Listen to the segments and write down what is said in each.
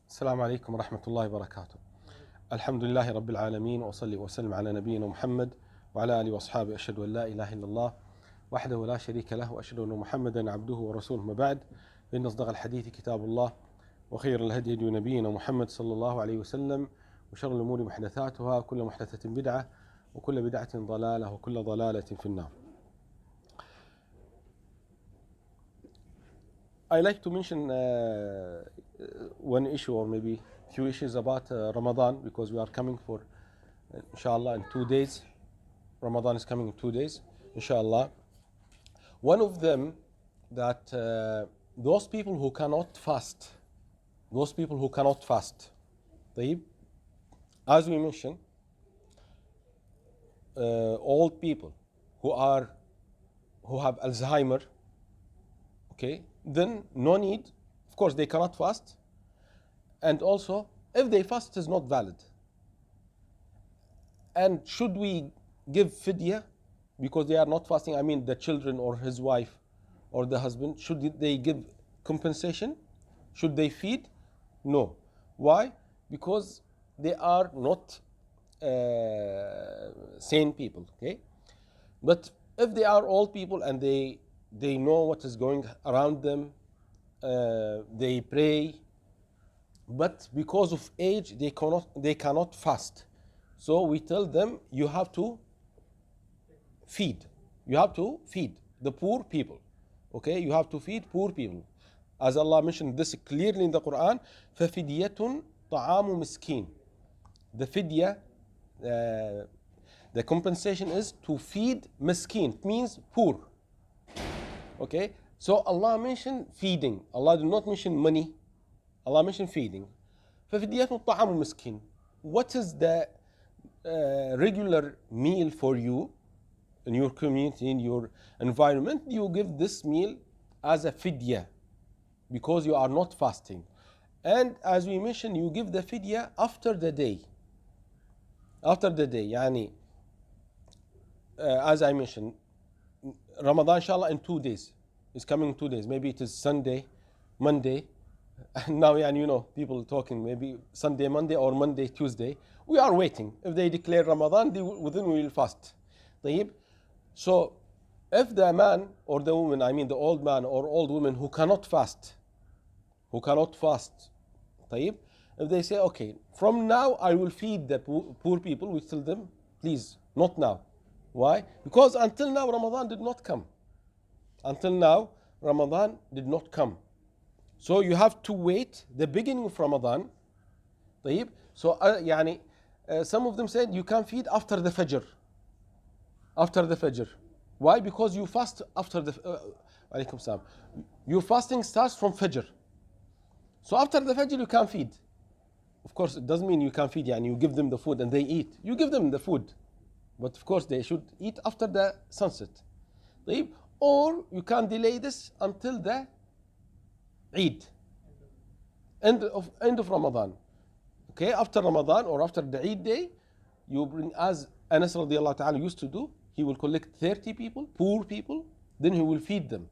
السلام عليكم ورحمة الله وبركاته. الحمد لله رب العالمين وصلي وسلم على نبينا محمد وعلى آله وأصحابه. أشهد أن لا إله إلا الله وحده لا شريك له وأشهد أن محمدا عبده ورسوله. ما بعد، فإن أصدق الحديث كتاب الله وخير الهدي هدي نبينا محمد صلى الله عليه وسلم وشر الأمور محدثاتها وكل محدثة بدعة وكل بدعة ضلالة وكل ضلالة في النار. I like to mention one issue or maybe few issues about Ramadan, because we are coming for inshallah in 2 days. Ramadan is coming in 2 days inshallah. One of them, that those people who cannot fast, طيب, as we mentioned, old people who have Alzheimer, okay, then no need, of course they cannot fast, and also if they fast it is not valid. And should we give fidya because they are not fasting? I mean the children or his wife or the husband, should they give compensation? Should they feed? No. Why? Because they are not sane people, okay? But if they are old people and they know what is going around them, they pray, but because of age they cannot fast. So we tell them, you have to feed. You have to feed the poor people. Okay, you have to feed poor people. As Allah mentioned this clearly in the Quran, فَفِدْيَةٌ طَعَامُ مِسْكِينٌ. The fidya, the compensation is to feed miskin. It means poor. Okay, so Allah mentioned feeding. Allah did not mention money. Allah mentioned feeding. فَفِدْيَةٌ طَعَامُ مِسْكِينٌ. What is the regular meal for you in your community, in your environment? You give this meal as a fidya because you are not fasting. And as we mentioned, you give the fidya after the day. After the day, yani, as I mentioned, Ramadan inshallah in 2 days. It's coming in 2 days. Maybe it is Sunday, Monday. And now, you know, people talking maybe Sunday, Monday, or Monday, Tuesday. We are waiting. If they declare Ramadan, then we will fast. طيب? So, if the man or the woman, I mean the old man or old woman who cannot fast, طيب? If they say, okay, from now I will feed the poor people, we tell them, please, not now. Why? Because until now Ramadan did not come. Until now Ramadan did not come. So you have to wait the beginning of Ramadan. طيب? So some of them said you can feed after the Fajr. After the Fajr. Why? Because you fast after the alaykum salam. Your fasting starts from Fajr. So after the Fajr you can feed. Of course it doesn't mean you can feed, you give them the food and they eat. You give them the food. But of course they should eat after the sunset. طيب? Or you can delay this until the Eid, end of Ramadan. Okay, after Ramadan or after the Eid day, you bring, as Anas radiallahu ta'ala used to do, he will collect 30 people, poor people, then he will feed them.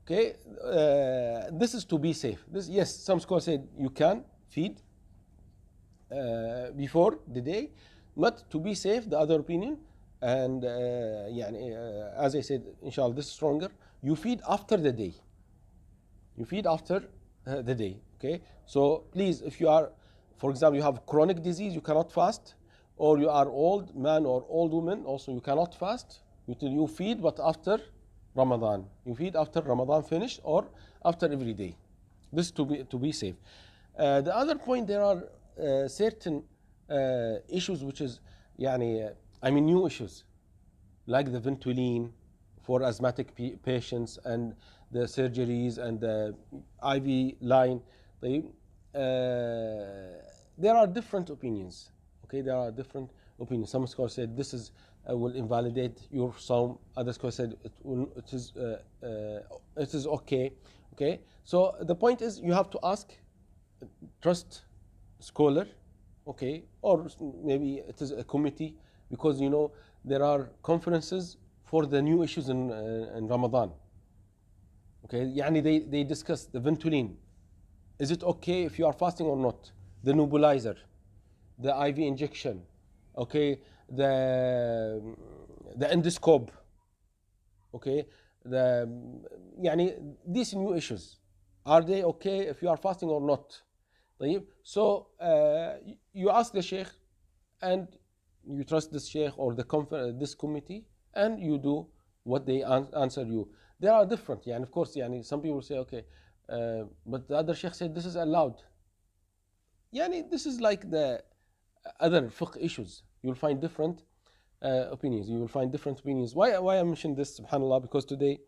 Okay, this is to be safe. Yes, some scholars said you can feed before the day, but to be safe, the other opinion, and as I said, inshallah, this is stronger. You feed after the day. Okay? So please, if you are, for example, you have chronic disease, you cannot fast, or you are old man or old woman, also you cannot fast. You feed, but after Ramadan. You feed after Ramadan finished or after every day. This to be safe. The other point, there are certain issues which is, new issues, like the Ventolin for asthmatic patients and the surgeries and the IV line. There are different opinions. Okay, there are different opinions. Some scholars said this will invalidate your sawm. Other scholars said it is okay. Okay, so the point is you have to ask, trust scholar, okay, or maybe it is a committee, because there are conferences for the new issues in Ramadan. Okay, they discuss the Ventolin. Is it okay if you are fasting or not? The nebulizer, the IV injection, okay, the endoscope, okay, these new issues, are they okay if you are fasting or not? طيب. So you ask the sheikh, and you trust this sheikh or this committee, and you do what they answer you. They are different. Of course, some people say, okay, but the other sheikh said this is allowed. This is like the other fiqh issues. You'll find different opinions. You will find different opinions. Why I mentioned this, subhanAllah, because today,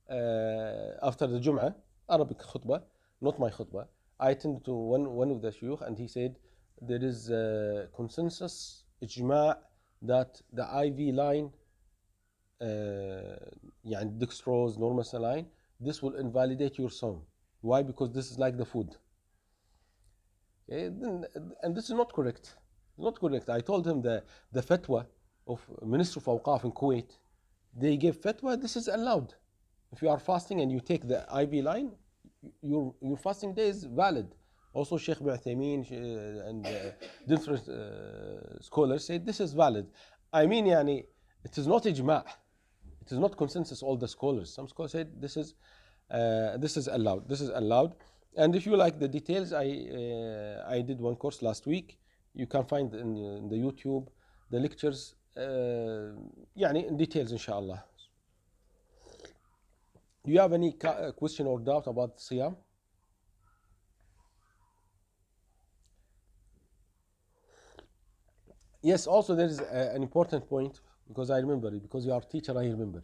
after the Jum'ah, Arabic khutbah, not my khutbah, I attended to one of the shuyukh, and he said there is a consensus, ijma' that the IV line, dextrose, normal saline, this will invalidate your sawm. Why? Because this is like the food. Okay? And this is not correct. Not correct. I told him the fatwa of Minister of Awqaf in Kuwait, they gave fatwa, this is allowed. If you are fasting and you take the IV line, your fasting day is valid. Also Sheikh bin Uthaymeen and different scholars say this is valid. It is not ijma'. It is not consensus, all the scholars. Some scholars said this is allowed. This is allowed. And if you like the details, I did one course last week. You can find in the YouTube the lectures, in details, inshallah. Do you have any question or doubt about Siyam? Yes, also there is an important point, because I remember it, because you are a teacher, I remember.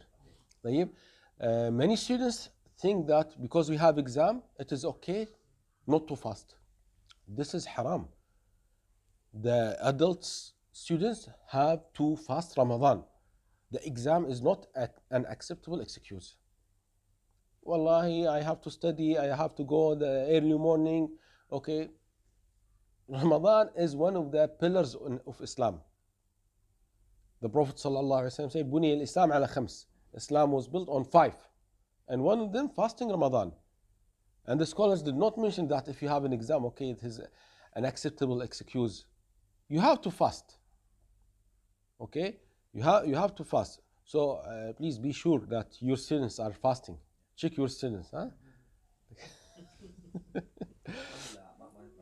Many students think that because we have exam, it is okay not to fast. This is haram. The adults, students have to fast Ramadan. The exam is not an acceptable excuse. Wallahi, I have to study, I have to go the early morning. Okay. Ramadan is one of the pillars of Islam. The Prophet ﷺ said, Buni al-Islam ala khams. Islam was built on 5. And one of them, fasting Ramadan. And the scholars did not mention that if you have an exam, okay, it is an acceptable excuse. You have to fast. Okay? You have to fast. So please be sure that your students are fasting. Check your students. Huh? My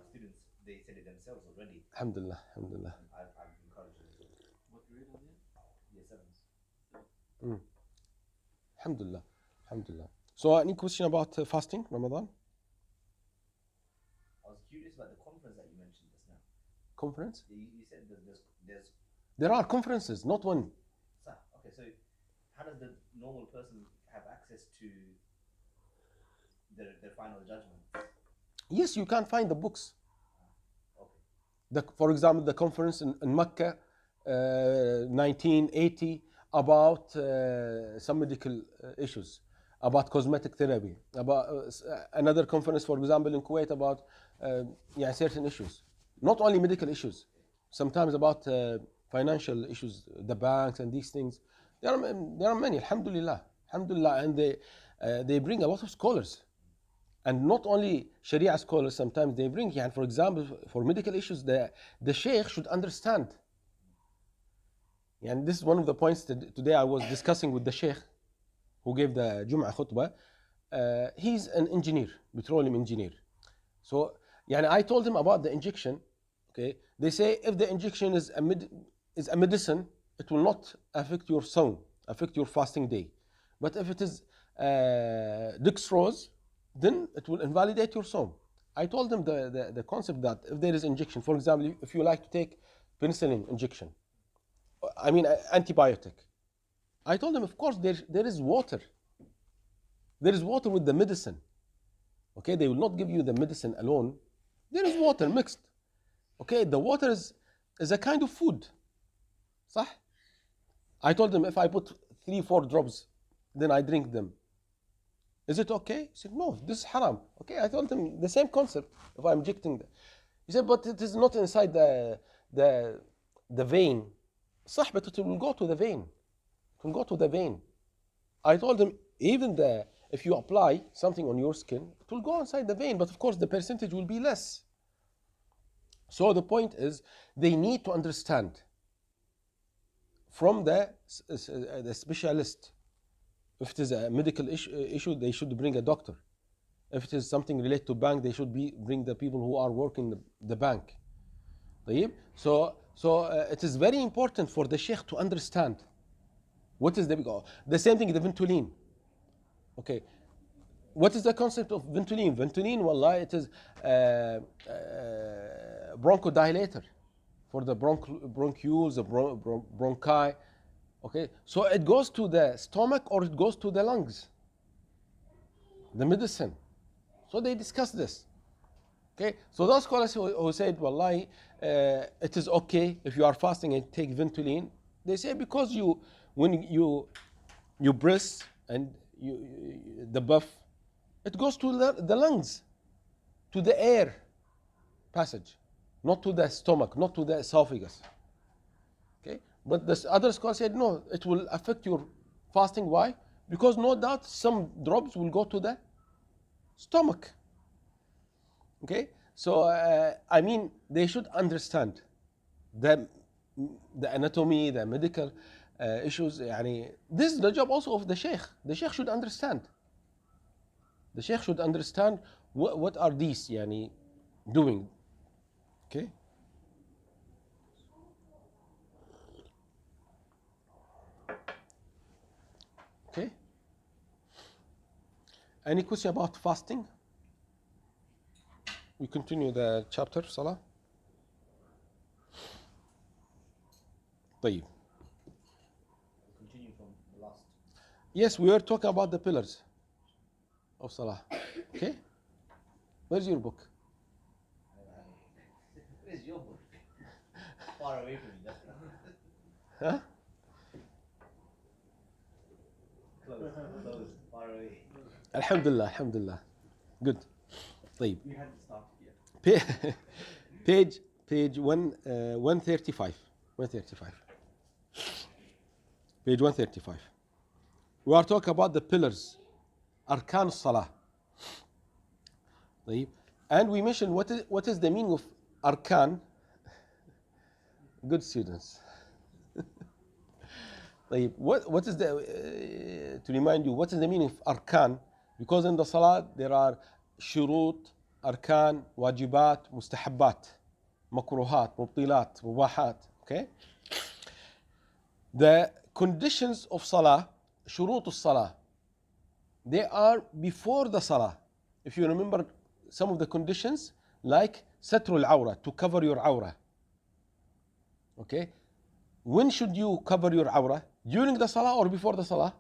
students, they said it themselves already. Alhamdulillah, alhamdulillah. I've encouraged them. What grade are they? Year 7s. Alhamdulillah, alhamdulillah. So any question about fasting, Ramadan? I was curious about the conference that you mentioned just now. Conference? You said there's There are conferences, not one. okay, so how does the normal person have access to their final judgment? Yes, you can find the books. Okay. For example, the conference in Mecca, 1980, about some medical issues, about cosmetic therapy, about another conference, for example, in Kuwait, about certain issues. Not only medical issues, sometimes about financial issues, the banks and these things. There are many, alhamdulillah, alhamdulillah, and they bring a lot of scholars. And not only Sharia scholars, sometimes they bring, for example, for medical issues, the sheikh should understand. And this is one of the points that today I was discussing with the sheikh who gave the Jum'ah khutbah. He's an engineer, petroleum engineer. So I told him about the injection. Okay, they say if the injection is a medicine, it will not affect your sawm, affect your fasting day. But if it is dextrose, then it will invalidate your sawm. I told them the concept that if there is injection, for example, if you like to take penicillin injection, antibiotic, I told them, of course, there is water. There is water with the medicine. Okay, they will not give you the medicine alone. There is water mixed. Okay, the water is a kind of food. صح? I told them if I put 3-4 drops, then I drink them. Is it okay? He said, no, this is haram. Okay, I told him the same concept if I'm injecting them. He said, but it is not inside the vein. صح, but it will go to the vein. It will go to the vein. I told him, even if you apply something on your skin, it will go inside the vein, but of course the percentage will be less. So the point is, they need to understand from the specialist. If it is a medical issue, they should bring a doctor. If it is something related to bank, they should bring the people who are working the bank. So it is very important for the sheikh to understand what is the same thing, the Ventolin. Okay, what is the concept of Ventolin? Ventolin, wallah, it is bronchodilator for the bronchioles, the bronchi. Okay, so it goes to the stomach or it goes to the lungs, the medicine. So they discuss this. Okay, so those scholars who said, wallahi, it is okay if you are fasting and take Ventolin, they say because when you breathe and the buff, it goes to the lungs, to the air passage, not to the stomach, not to the esophagus. Okay, but the other scholars said no, it will affect your fasting. Why? Because no doubt some drops will go to the stomach. Okay, so I mean, they should understand the anatomy, the medical issues. This is the job also of the sheikh. The sheikh should understand. The sheikh should understand what are these doing. Okay. Okay. Any question about fasting? We continue the chapter, Salah. طيب. Continue from the last. Yes, we were talking about the pillars of Salah. Okay? Where's your book? Where's your book? Far away from me. Huh? Close, far away. Alhamdulillah, alhamdulillah. Good. طيب. We hadn't started yet. Page 135. 135. Page 135. We are talking about the pillars, arkan salah. طيب. And we mentioned what is the meaning of arkan. Good students. طيب. What is the to remind you, what is the meaning of arkan? Because in the salah there are shurut, arkan, wajibat, mustahabbat, makruhat, mubtilat, mubahat. Okay? The conditions of salah, shurut of salah, they are before the salah. If you remember some of the conditions, like satrul awra, to cover your awra. Okay? When should you cover your awra? During the salah or before the salah?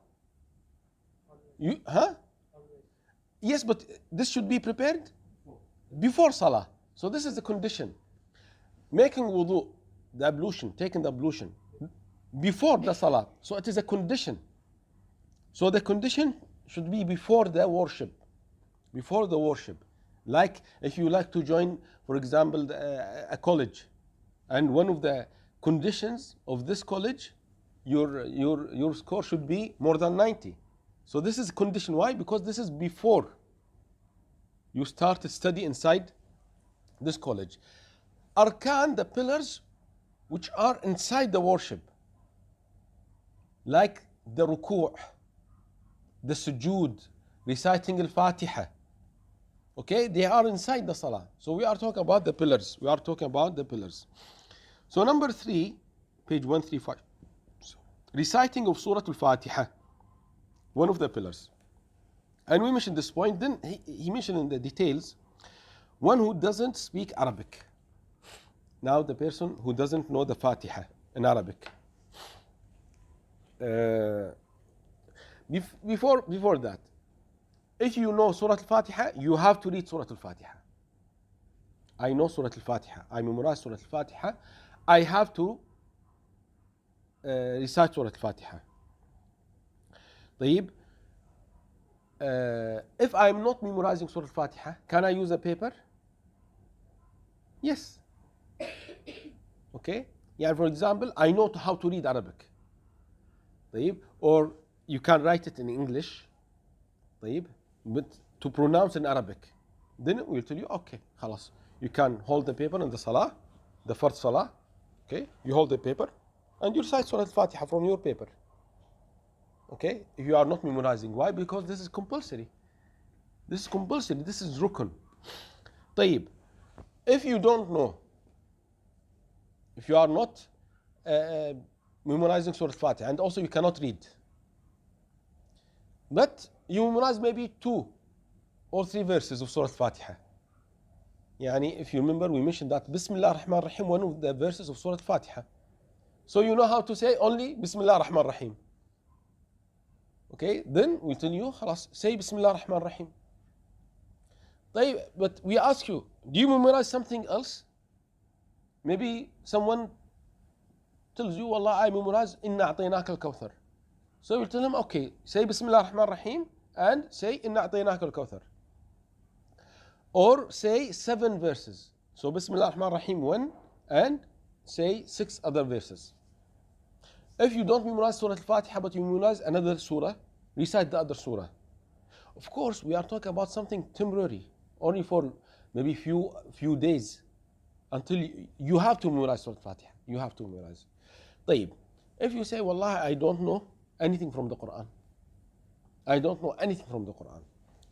Yes, but this should be prepared before salah. So this is the condition. Making wudu, the ablution, taking the ablution before the salah. So it is a condition. So the condition should be before the worship. Before the worship. Like if you like to join, for example, a college, and one of the conditions of this college, your score should be more than 90. So this is a condition. Why? Because this is before you start to study inside this college. Arkan, the pillars which are inside the worship, like the ruku', the sujood, reciting al-Fatiha. Okay, they are inside the salah. So we are talking about the pillars. We are talking about the pillars. So number 3, page 135. Reciting of Surah al-Fatiha, one of the pillars. And we mentioned this point. Then he mentioned in the details, one who doesn't speak Arabic. Now the person who doesn't know the Fatiha in Arabic. Before that, if you know Surah Al-Fatiha, you have to read Surah Al-Fatiha. I know Surah Al-Fatiha. I memorize Surah Al-Fatiha. I have to recite Surah Al-Fatiha. طيب. If I'm not memorizing Surah Al-Fatiha, can I use a paper? Yes. Okay. Yeah. For example, I know how to read Arabic. طيب. Or you can write it in English. طيب, but to pronounce in Arabic. Then we'll tell you, okay, خلاص. You can hold the paper in the Salah, the first Salah. Okay, you hold the paper and you recite Surah Al-Fatiha from your paper. Okay, if you are not memorizing. Why? Because this is compulsory. This is compulsory. This is rukun. طيب, if you don't know, if you are not memorizing Surah Al-Fatiha, and also you cannot read, but you memorize maybe 2 or 3 verses of Surah Al-Fatiha. Yani, if you remember, we mentioned that Bismillah ar-Rahman ar-Rahim, one of the verses of Surah Al-Fatiha. So you know how to say only Bismillah ar-Rahman ar-Rahim. Okay, then we tell you, خلاص, say Bismillah ar-Rahman ar-Rahim. طيب, but we ask you, do you memorize something else? Maybe someone tells you, Wallah, I memorize Inna a'tainaka al-Kawthar. So you tell him, okay, say Bismillah ar-Rahman ar-Rahim and say Inna a'tainaka al-Kawthar. Or say 7 verses. So Bismillah ar-Rahman ar-Rahim 1 and say 6 other verses. If you don't memorize Surah Al-Fatiha but you memorize another surah, recite the other surah. Of course, we are talking about something temporary, only for maybe few days, until you have to memorize Surah Al-Fatiha. You have to memorize. طيب, if you say, Wallah, I don't know anything from the Quran. I don't know anything from the Quran.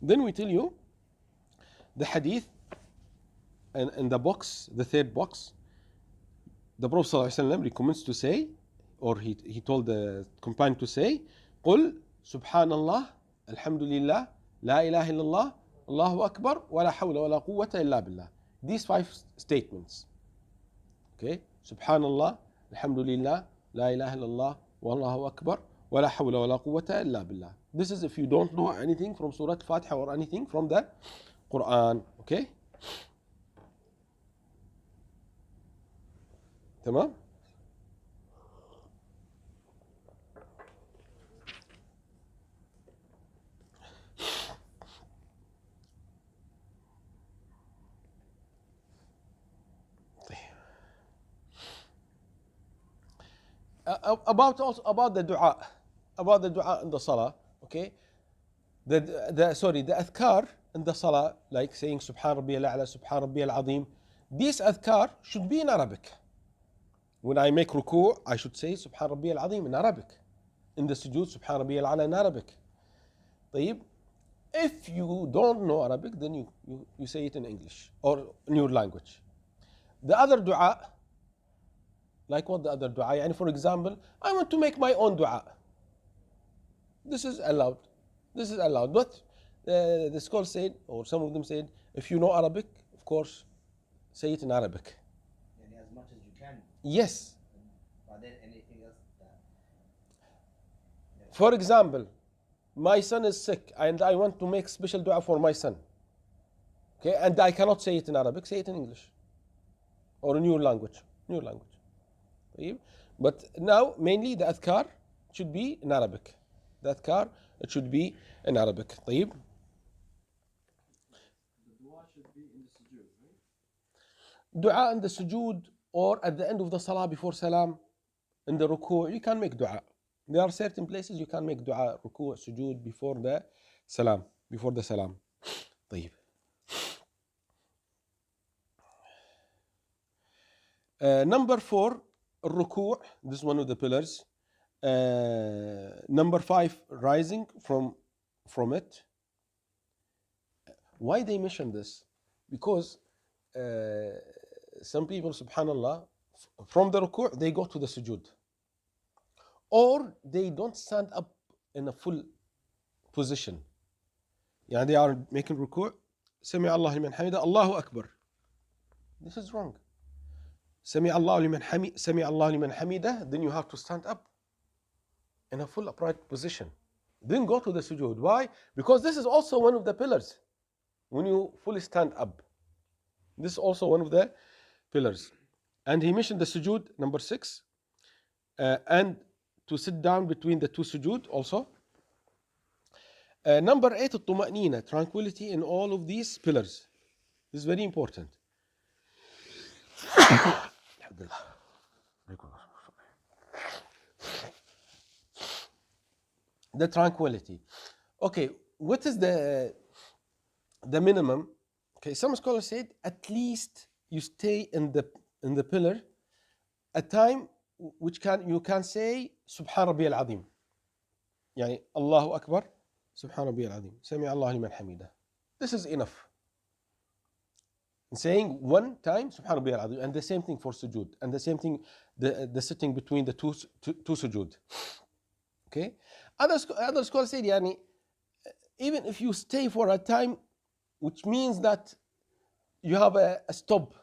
Then we tell you the hadith in the box, the 3rd box. The Prophet ﷺ recommends to say, or he told the companion to say, قل Subhanallah, Alhamdulillah, La ilaha illallah, Allahu Akbar, wa la hawla wa la quwwata illa billah. These 5 statements. Okay, Subhanallah, Alhamdulillah, La ilaha illallah, Wallahu Akbar, wa la hawla wa la quwwata illa billah. This is if you don't know anything from Surah Al-Fatiha or anything from the Quran. Okay? تمام? About the dua in the salah, okay? The adhkar in the salah, like saying Subhan Rabbiyal A'la, Subhan Rabbiyal Azim. These adhkar should be in Arabic. When I make ruku', I should say Subhan Rabbiyal Azim in Arabic. In the sujood, Subhan Rabbiyal A'la in Arabic. طيب, if you don't know Arabic, then you say it in English or in your language. The other dua, like what the other dua? Yani, for example, I want to make my own dua. This is allowed. This is allowed. But the scholars said, or some of them said, if you know Arabic, of course, say it in Arabic. And as much as you can. Yes. But then anything else that. For example, my son is sick and I want to make special dua for my son. Okay, and I cannot say it in Arabic, say it in English. Or in your language. Your language. But now, mainly the adhkar should be in Arabic. The adhkar, it should be in Arabic. طيب. The dua should be in the sujood, right? Dua in the sujood or at the end of the salah before salam, in the ruku', you can make dua. There are certain places you can make dua, ruku', sujood before the salam. Before the salam. طيب. Number 4, ruku', this is one of the pillars. Number 5, rising from it. Why they mention this? Because some people, subhanallah, from the ruku' they go to the sujood. Or they don't stand up in a full position. Yeah, they are making ruku', Sami Allah liman hamida, Allahu Akbar. This is wrong. Sami Allah liman hamida, then you have to stand up in a full upright position. Then go to the sujood. Why? Because this is also one of the pillars. When you fully stand up, this is also one of the pillars. And he mentioned the sujood, number 6, and to sit down between the 2 sujood also. Number 8, الطمأنينة, tranquility in all of these pillars. This is very important. The tranquility. Okay, what is the minimum? Okay, some scholars said at least you stay in the pillar a time which you can say سبحان ربي العظيم. يعني الله أكبر سبحان ربي العظيم سمع الله لمن حمده. This is enough. Saying one time سبحان ربي العظيم, and the same thing for sujood, and the same thing the sitting between the two sujood. Okay, other scholars said يعني even if you stay for a time which means that you have a stop,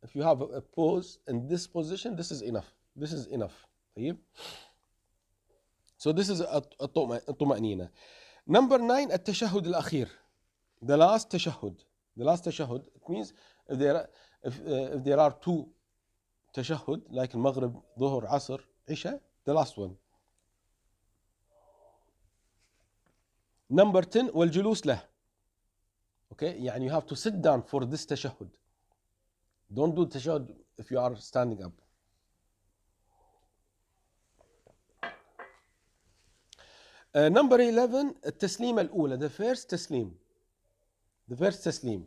if you have a pause in this position, this is enough. This is enough. طيب. So this is الطمأنينة. Number 9 التشهد الأخير, the last tashahhud. The last tashahhud, it means if there are two tashahhud like al-Maghrib, Dhuhr, Asr, Isha, the last one. Number 10 والجلوس له. Okay, يعني you have to sit down for this tashahhud. Don't do tashahhud if you are standing up. Number 11 التسليمة الأولى, the first taslim. The first taslim.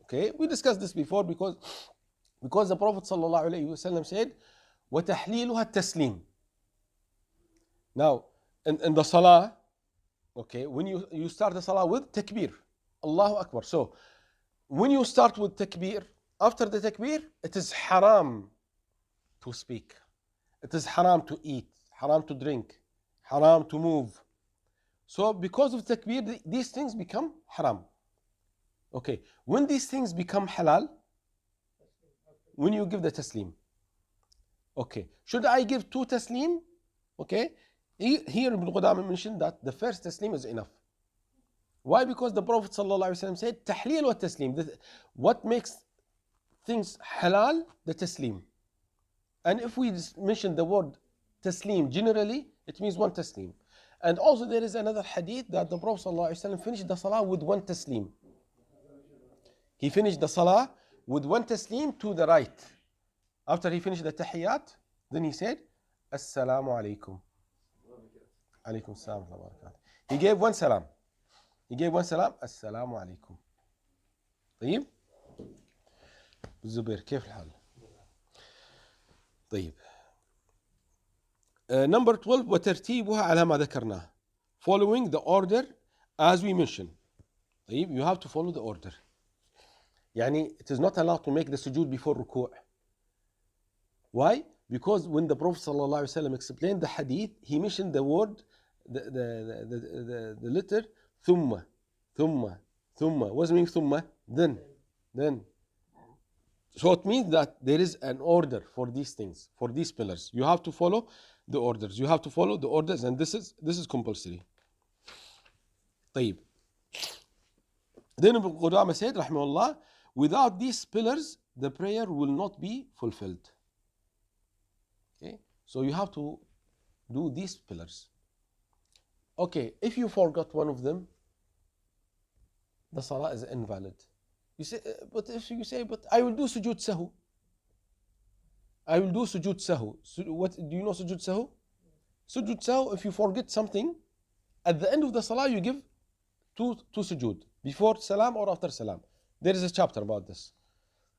Okay, we discussed this before because the Prophet sallallahu alaihi wasallam said وتحليلها التسليم. Now in the salah, okay, when you start the salah with takbir, Allahu Akbar. So when you start with takbir, after the takbir, it is haram to speak. It is haram to eat, haram to drink, haram to move. So because of takbir, these things become haram. Okay, when these things become halal, when you give the taslim. Okay, should I give 2 taslim? Okay, here Ibn Qudamah mentioned that the first taslim is enough. Why? Because the Prophet ﷺ said tahleel wa taslim. What makes things halal? The taslim. And if we mention the word taslim generally, it means 1 taslim. And also there is another hadith that the Prophet ﷺ finished the salah with 1 taslim. He finished the salah with 1 taslim to the right. After he finished the tahiyyat, then he said, Assalamu alaikum. Alaikum salam wa barakatuh. He gave 1 salam. He gave 1 salam. Assalamu alaikum. طيب. الزبير كيف الحال؟ طيب. Number 12 وترتيبها على ما ذكرناه. Following the order as we mentioned. طيب. You have to follow the order. يعني it is not allowed to make the sujood before ruku'. Why? Because when the Prophet ﷺ explained the hadith, he mentioned the word, the letter ثم. What does it mean ثم? Then. So it means that there is an order for these things, for these pillars. You have to follow the orders. You have to follow the orders, and this is compulsory. طيب. Then Ibn Qudamah said, rahimahullah, without these pillars, the prayer will not be fulfilled. Okay, so you have to do these pillars. Okay, if you forgot one of them, the salah is invalid. You say, but if you say, but I will do sujood sahu. I will do sujood sahu. What do you know sujood sahu? Sujood sahu, if you forget something, at the end of the salah you give two sujood, before salam or after salam. There is a chapter about this.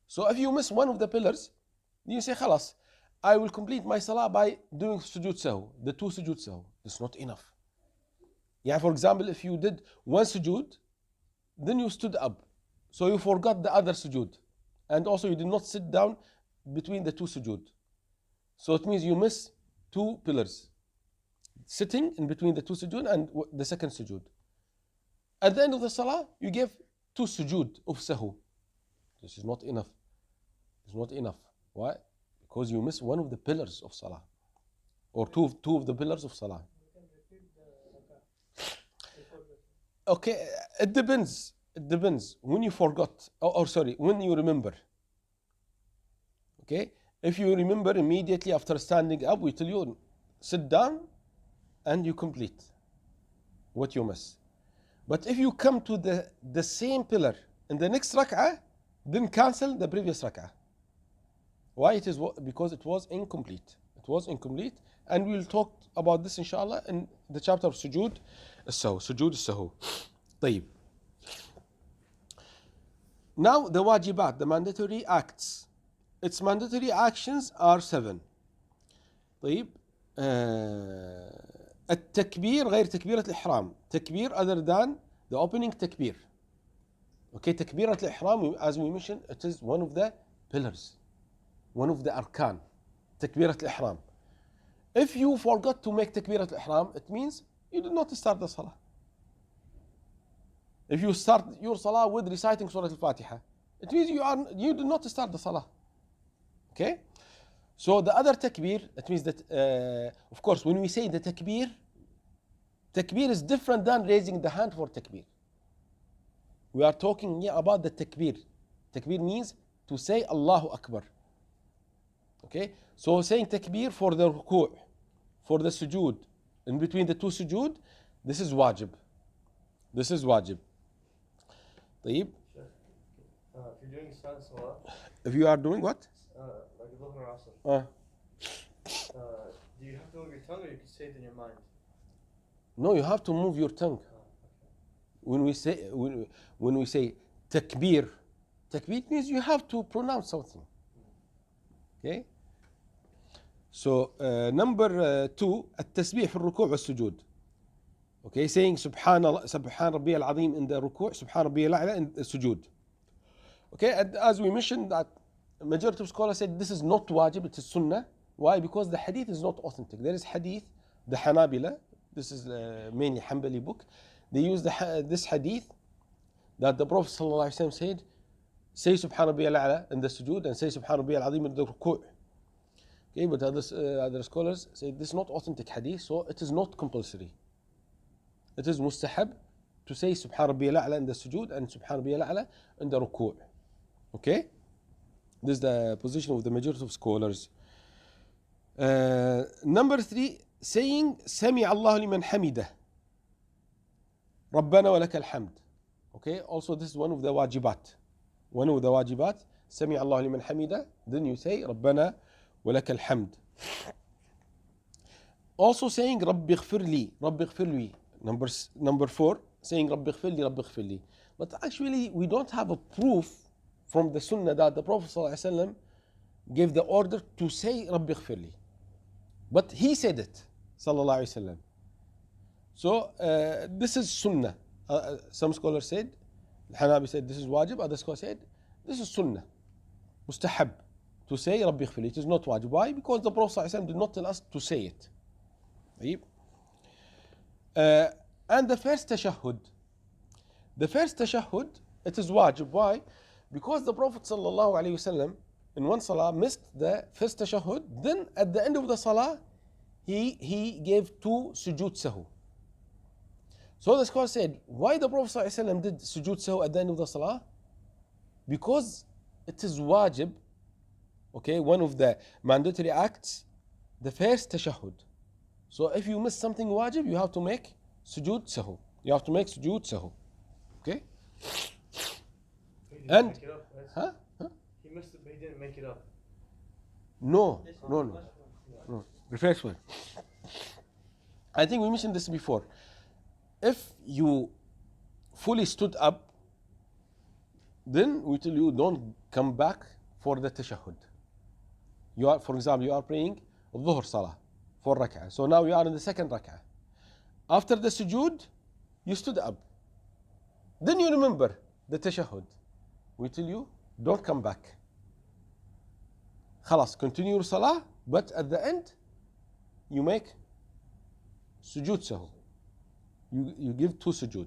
So if you miss one of the pillars, you say, khalas, I will complete my salah by doing sujood sahu, the 2 sujood sahu. It's not enough. Yeah, for example, if you did 1 sujood, then you stood up. So you forgot the other sujood. And also you did not sit down between the 2 sujood. So it means you miss 2 pillars. Sitting in between the 2 sujood and the second sujood. At the end of the salah, you give 2 sujood of sahu. This is not enough. It's not enough. Why? Because you miss one of the pillars of salah. Or two of the pillars of salah. Okay, it depends. It depends. When you forgot, when you remember. Okay, if you remember immediately after standing up, we tell you, sit down and you complete what you miss. But if you come to the same pillar in the next rak'ah, then cancel the previous rak'ah. Why? It is because it was incomplete. It was incomplete. and we'll talk about this inshallah in the chapter of sujood as-sahu. Sujood as-sahu. طيب. Now the wajibat, the mandatory acts. Its mandatory actions are 7. طيب. التكبير غير تكبيرة الإحرام. تكبير other than the opening takbir. Okay, تكبيرة الإحرام, as we mentioned, it is one of the pillars, one of the arkan. تكبيرة الإحرام. If you forgot to make تكبيرة الإحرام, it means you did not start the salah. If you start your salah with reciting Surah Al-Fatiha, it means you did not start the salah. Okay? So the other takbir, it means that, of course, when we say the takbir is different than raising the hand for takbir. We are talking here about the takbir. Takbir means to say Allahu Akbar. Okay? So saying takbir for the ruku', for the sujood, in between the two sujood, this is wajib. This is wajib. طيب. If you're doing salah, If you are doing what? like a Dhuhr or Asr, do you have to move your tongue or you can say it in your mind? No, you have to move your tongue. When we say takbir, takbir means you have to pronounce something. Okay? So number 2, التسبيح في الركوع والسجود. Okay, saying سبحان ربي العظيم in the ركوع, سبحان ربي الأعلى in the sujood. Okay, and as we mentioned that majority of scholars said this is not wajib, it is sunnah. Why? Because the hadith is not authentic. There is hadith, the Hanabila, this is mainly Hanbali book, they use this hadith that the Prophet ﷺ said, say Subhan Rabbi al-A'la in the sujood and say Subhan Rabbi al-Azim in the ruku'. Okay, but other scholars say this is not authentic hadith, so it is not compulsory. It is mustahab to say Subhan Rabbi al-A'la in the sujood and Subhan Rabbi al-A'la in the ruku'. Okay? This is the position of the majority of scholars. Number 3, saying سمع الله لمن حمده ربنا ولك الحمد. Okay, also this is one of the wajibat. One of the wajibat, سمع الله لمن حمده, then you say ربنا ولك الحمد. Also saying رب اغفر لي, رب اغفر لي. Number 4, saying رب اغفر لي, رب اغفر لي. But actually we don't have a proof from the sunnah that the Prophet ﷺ gave the order to say رب اغفر لي. But he said it, sallallahu alaihi wasallam. So this is sunnah. Some scholars said, Hanabi said this is wajib. Other scholars said this is sunnah, mustahab, to say Rabbi ighfirli. It is not wajib. Why? Because the Prophet sallallahu alaihi wasallam did not tell us to say it. And the first tashahhud. The first tashahhud, it is wajib. Why? Because the Prophet sallallahu alaihi wasallam in one salah missed the first tashahhud, then at the end of the salah he gave 2 sujood sahu. So the scholar said, why the Prophet ﷺ did sujood sahu at the end of the salah? Because it is wajib, okay, one of the mandatory acts, the first tashahhud. So if you miss something wajib, you have to make sujood sahu. You have to make sujood sahu. Okay? He And didn't make it up, right? huh? He missed it, but he didn't make it up. No. Refresh one. I think we mentioned this before. If you fully stood up, then we tell you don't come back for the tashahhud. You are, for example, you are praying al-Dhuhr salah, 4 rak'ah. So now you are in the second rak'ah. After the sujood, you stood up. Then you remember the tashahhud. We tell you don't come back. Khalas, continue your salah, but at the end, you make sujood sahu. You give 2 sujood.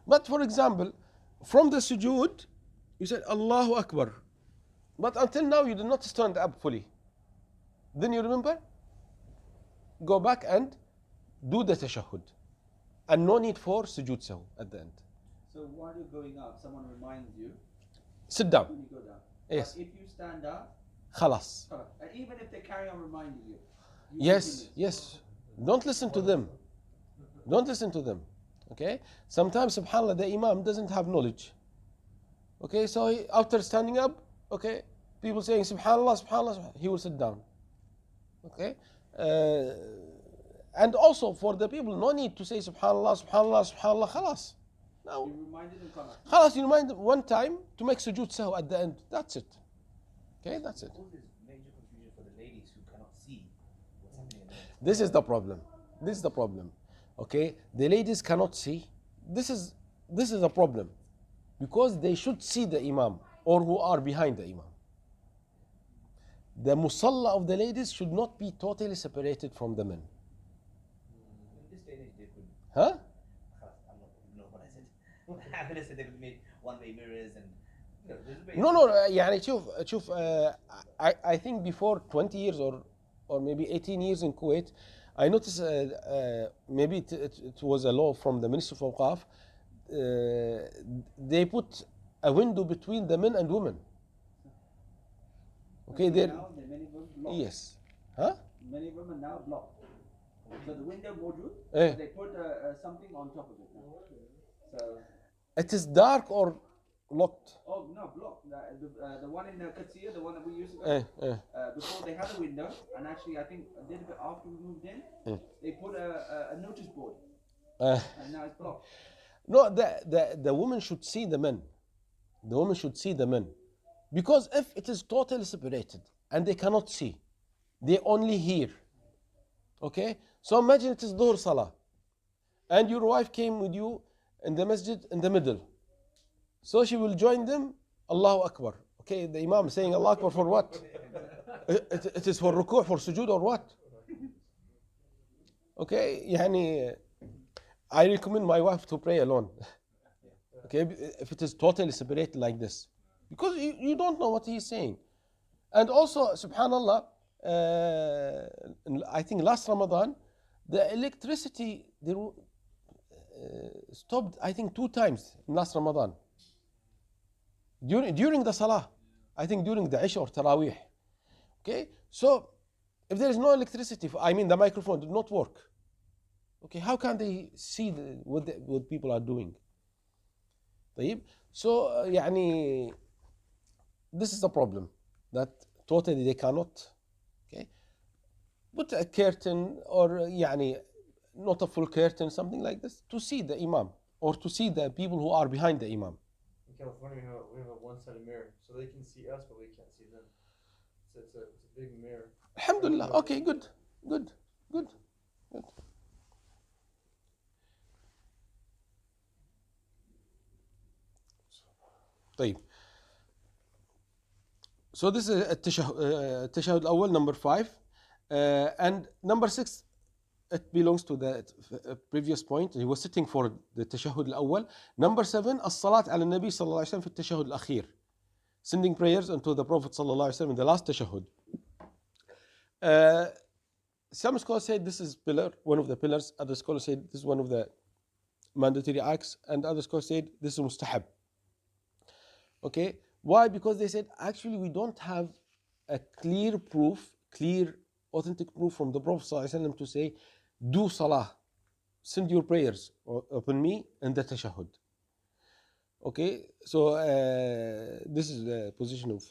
But for example, from the sujood, you said Allahu Akbar. But until now, you did not stand up fully. Then you remember, go back and do the tashahhud. And no need for sujood sahu at the end. So while you're going up, someone reminds you Sit down. when you go down. Yes. But if you stand up, Khalas. and even if they carry on reminding you, Yes, continue. yes. Don't listen to them. Don't listen to them. Okay? Sometimes, subhanAllah, the Imam doesn't have knowledge. Okay, so after standing up, okay, people saying subhanAllah, subhanAllah, he will sit down. Okay? And also for the people, no need to say Subhanallah, Subhanallah, Subhanallah, khalas. No. You reminded him Khalas. Khalas, you remind them one time to make sujood sahu at the end. That's it. Okay, that's it. Causes major confusion for the ladies who cannot see what's happening in the mosque. This is the problem. This is the problem. Okay, the ladies cannot see. This is a problem because they should see the imam or who are behind the imam. The musalla of the ladies should not be totally separated from the men. In this day and age, they could. Huh? I'm not ignore what I said. I'm gonna say they could make one-way mirrors and. There's a way- No, يعني شوف I think before 20 years or maybe 18 years in Kuwait, I noticed maybe it was a law from the Ministry of Awqaf. They put a window between the men and women. Okay, there. Now the many women blocked. Yes. Huh? Many women now blocked. So the window module, Eh. they put something on top of it now. So, It is dark or locked. oh no, blocked. The one in Qadsiya, the one that we used to go. Before they had a window, and actually I think a little bit after we moved in, they put a notice board, and now it's blocked. No, the woman should see the men. The woman should see the men. Because if it is totally separated and they cannot see, they only hear. Okay? So imagine it is Dhuhr Salah. And your wife came with you in the masjid in the middle. So she will join them, Allahu Akbar. Okay, the Imam is saying Allahu Akbar for what? It is for ruku', for sujood or what? Okay, يعني I recommend my wife to pray alone. Okay, if it is totally separated like this. Because you don't know what he is saying. And also, subhanallah, I think last Ramadan, the electricity stopped, I think 2 times in last Ramadan. During the Salah, I think during the Isha or Taraweeh. Okay, so if there is no electricity, I mean the microphone did not work. Okay, how can they see what people are doing? طيب, so يعني this is the problem that totally they cannot. Okay, put a curtain or يعني not a full curtain, something like this, to see the imam or to see the people who are behind the imam. In California, we have a one-sided mirror, so they can see us, but we can't see them. So it's a big mirror. Alhamdulillah. Okay, good. طيب. So this is التشهد الأول, number 5, and number 6, it belongs to the previous point. He was sitting for the تشهد الأول. Number 7, الصلاة على النبي صلى الله عليه وسلم في التشهد الأخير, sending prayers unto the Prophet صلى الله عليه وسلم in the last تشهد. Some scholars say this is one of the pillars. Other scholars say this is one of the mandatory acts, and other scholars said this is mustahab. Okay, why? Because they said actually we don't have a clear, authentic proof from the Prophet ﷺ to say, do salah, send your prayers upon me in the tashahhud. Okay, so this is the position of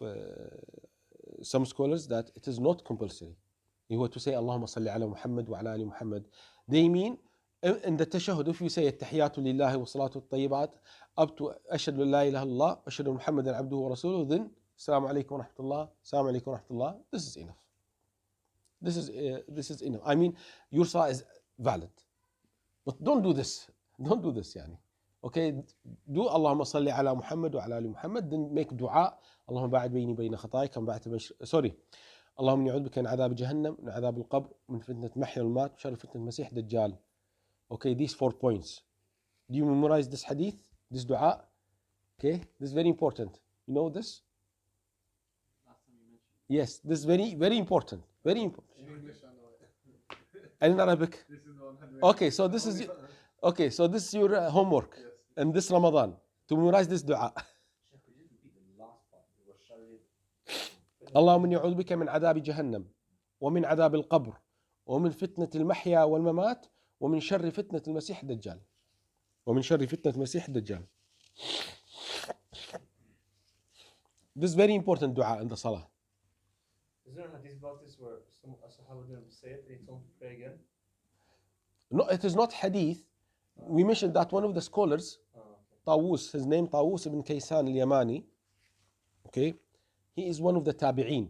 some scholars that it is not compulsory. You were to say Allahumma salli ala Muhammad wa ala ali Muhammad. They mean in the tashahhud, if you say التحيات لله والصلاة الطيبات up to أشهد أن لا إله إلا الله أشهد أن محمدا عبده ورسوله, then السلام عليكم ورحمة الله, السلام عليكم ورحمة الله, this is enough. This is enough. I mean, your salah is valid, but don't do this يعني. Okay, do اللهم صل على محمد وعلى آل محمد, then make dua اللهم باعد بيني بين خطاياي كما باعدت sorry اللهم إني أعوذ بك من عذاب جهنم, من عذاب القبر, من فتنة المحيا والممات, وشر فتنة المسيح الدجال. Okay, these 4 points. Do you memorize this hadith, this dua? Okay, this is very important. You know this? Last time you mentioned. Yes, this is very, very important. Very important. In English, I know it. And in Arabic? This is the one that Okay, so this is your homework. Yes. In this Ramadan to memorize this dua. Sheikh, could you just repeat the last part? It was Sharif. اللهم إني أعوذ بك من عذاب جهنم ومن عذاب القبر ومن فتنة المحيا والممات ومن شر فتنة المسيح الدجال. ومن شر فتنة المسيح الدجال. This is very important dua in the salah. Is there a hadith about this where a Sahaba didn't say it and he told him to pray again? No, it is not hadith. We mentioned that one of the scholars, Tawus, his name Tawus ibn Kaysan al-Yamani, okay, he is one of the tabi'een.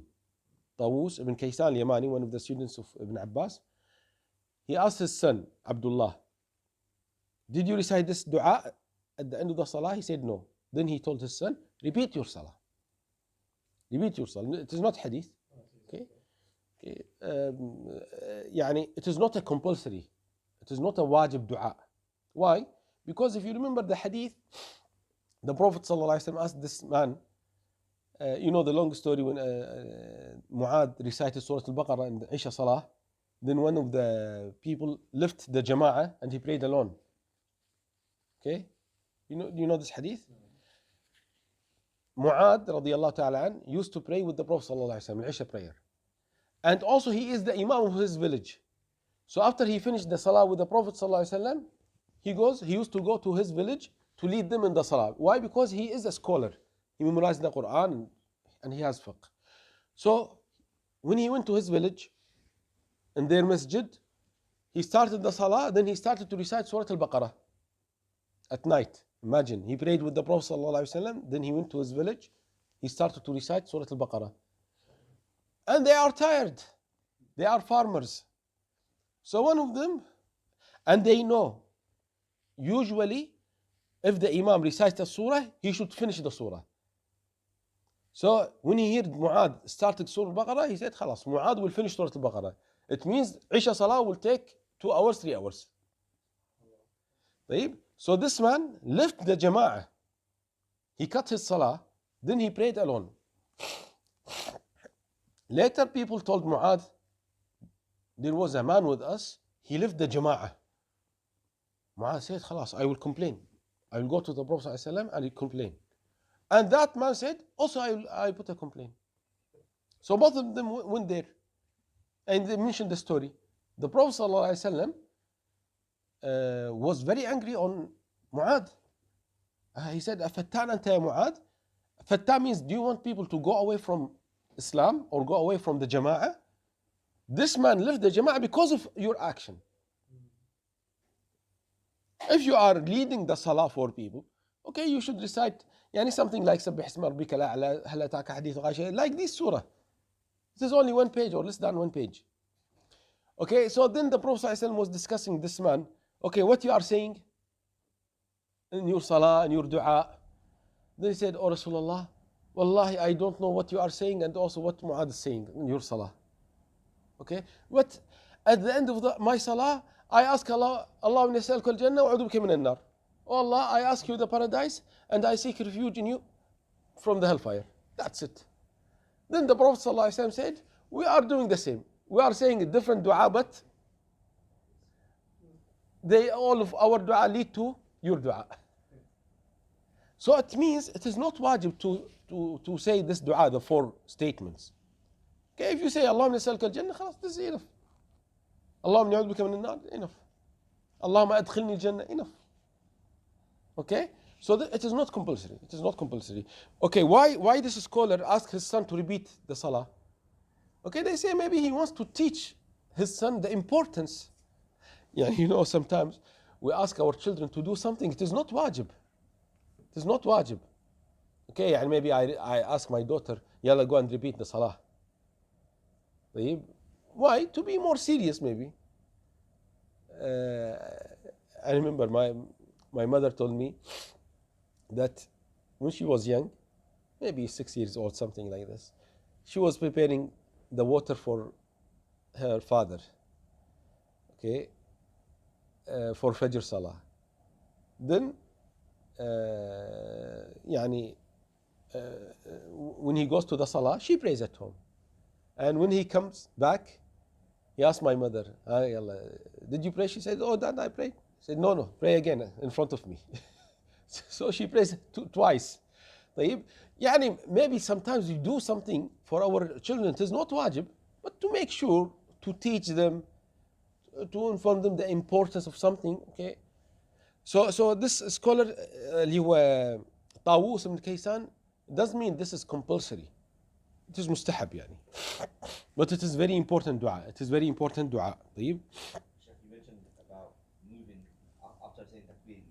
Tawus ibn Kaysan al-Yamani, one of the students of Ibn Abbas, he asked his son, Abdullah, did you recite this dua at the end of the salah? He said no. Then he told his son, repeat your salah. Repeat your salah. It is not hadith. Okay. Okay. يعني, it is not a compulsory. It is not a wajib dua. Why? Because if you remember the hadith, the Prophet ﷺ asked this man, you know the long story when Mu'adh recited Surah Al-Baqarah in the Isha Salah, then one of the people left the Jama'ah and he prayed alone. Okay? Do you know this hadith? Mu'adh radiallahu ta'ala an used to pray with the Prophet ﷺ, Isha prayer. And also he is the Imam of his village. So after he finished the Salah with the Prophet ﷺ, he used to go to his village to lead them in the Salah. Why? Because he is a scholar. He memorized the Quran and he has fiqh. So when he went to his village, in their masjid, he started the Salah, then he started to recite Surah Al-Baqarah at night. Imagine, he prayed with the Prophet ﷺ, then he went to his village, he started to recite Surah Al-Baqarah. And they are tired. They are farmers. So one of them, and they know, usually, if the Imam recites a surah, he should finish the surah. So when he heard Mu'adh started Surah Al-Baqarah, he said, خلاص, Mu'adh will finish Surah Al-Baqarah. It means Isha Salah will take 2 hours, 3 hours. طيب? So this man left the Jama'ah. He cut his Salah, then he prayed alone. Later people told Mu'adh, there was a man with us, he left the Jama'ah. Mu'adh said, خلاص, I will complain. I will go to the Prophet ﷺ and I complain. And that man said, also I put a complaint. So both of them went there. And they mentioned the story. The Prophet ﷺ was very angry on Mu'adh. He said, أَفَتَّانَ أَنْتَ يَا Mu'adh? Fatta means, do you want people to go away from Islam or go away from the Jama'ah? This man left the Jama'ah because of your action. If you are leading the Salah for people, okay, you should recite something like سبح اسم ربك الأعلى هل أتاك حديث غاشية, like this surah. It is only 1 page or less than 1 page. Okay, so then the Prophet ﷺ was discussing this man. Okay, what you are saying in your Salah and your Dua. Then he said, Oh Rasulullah, Wallahi, I don't know what you are saying and also what Mu'adh is saying in your Salah. Okay, but at the end of my Salah, I ask Allah, Allahumma nas'aluka al-jannah wa a'udhu bika min an-nar. Oh Allah, I ask you the paradise and I seek refuge in you from the hellfire. That's it. Then the Prophet ﷺ said, we are doing the same. We are saying a different dua, but all of our dua lead to your dua. So it means it is not wajib to say this dua, the 4 statements. Okay, if you say Allahumma nas'aluka al-jannah, خلاص, this is enough. Allahumma na'udhu bika min an-nar, enough. Allahumma adkhilni al-jannah, enough. Okay, so it is not compulsory. It is not compulsory. Okay, why this scholar asked his son to repeat the Salah? Okay, they say maybe he wants to teach his son the importance. Yeah, sometimes we ask our children to do something. It is not wajib. It is not wajib. Okay, and maybe I ask my daughter, Yalla, go and repeat the Salah. Why? To be more serious, maybe. I remember my mother told me that when she was young, maybe 6 years old, something like this, she was preparing the water for her father, okay, for Fajr Salah. Then, when he goes to the Salah, she prays at home. And when he comes back, he asked my mother, did you pray? She said, oh, Dad, I prayed. He said, no, pray again in front of me. So she prays twice. Maybe sometimes we do something for our children. It is not wajib, but to make sure to teach them, to inform them the importance of something. Okay. So this scholar, اللي هو طاووس بن كيسان, doesn't mean this is compulsory. it is mustahab يعني. But it is very important dua. It is very important dua. طيب. Sheikh, you mentioned about moving after saying takbir,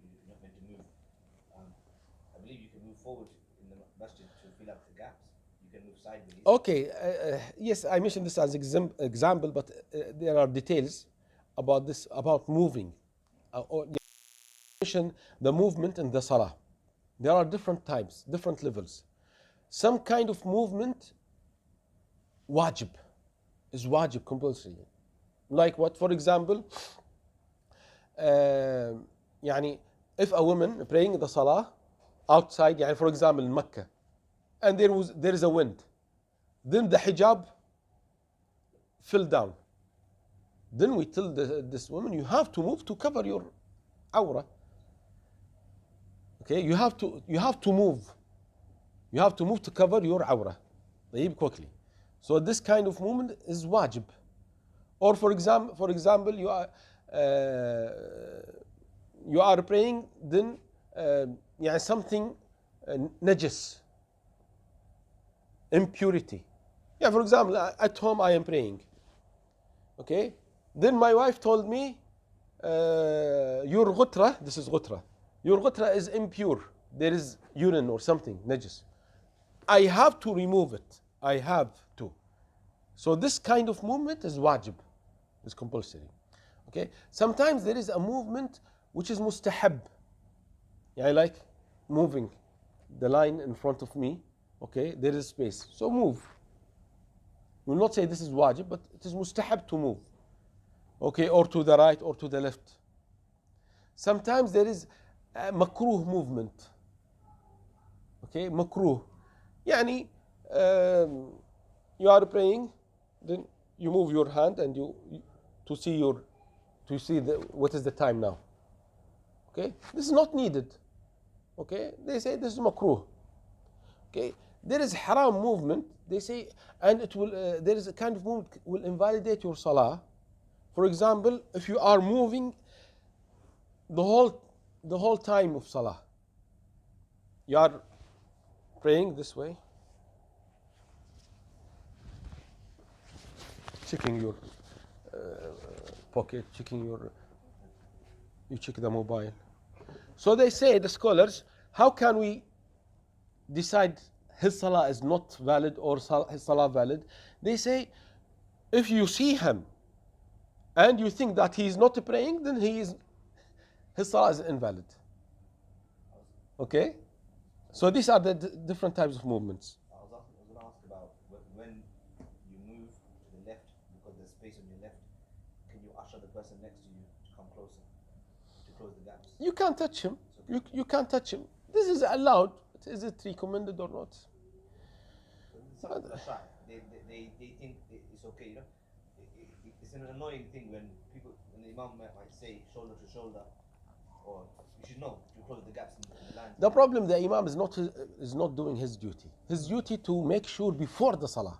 you're not meant to move. I believe you can move forward in the masjid to fill up the gaps. You can move sideways. Okay, yes, I mentioned this as example, but there are details about this, about moving. Or mention the movement in the salah. There are different types, different levels. Some kind of movement, wajib, is wajib, compulsory. Like what? For example, يعني if a woman praying the salah outside, يعني for example in Mecca, and there is a wind, then the hijab fell down. Then we tell this woman, you have to move to cover your awrah. Okay, you have to move. You have to move to cover your awrah. طيب, quickly. So this kind of movement is wajib. Or for example, you are praying, then يعني something najis, impurity. Yeah, for example, at home I am praying. Okay, then my wife told me, your ghutra, this is ghutra, your ghutra is impure. There is urine or something, najis. I have to remove it. I have to. So this kind of movement is wajib, is compulsory. Okay. Sometimes there is a movement which is mustahab. Yeah, I like moving the line in front of me. Okay, there is space. So move. We will not say this is wajib, but it is mustahab to move. Okay, or to the right or to the left. Sometimes there is a makruh movement. Okay, makruh. Yani, you are praying, then you move your hand and to see what is the time now. Okay, this is not needed. Okay, they say this is makruh. Okay, there is haram movement. They say, and it will. There is a kind of movement will invalidate your salah. For example, if you are moving the whole time of salah, you are praying this way, checking your pocket, you check the mobile. So they say, the scholars, how can we decide his salah is not valid or his salah valid? They say, if you see him and you think that he is not praying, then his salah is invalid. Okay? So these are the different types of movements. I was going to ask about when you move to the left, because there's space on your left, can you usher the person next to you to come closer, to close the gaps? You can't touch him. You can't touch him. This is allowed. Is it recommended or not? Some people are shy. They think it's okay, you know. It's an annoying thing when the imam might say shoulder to shoulder, or you should know to close the gaps in the lines. The problem, the imam is not doing his duty. His duty to make sure before the salah.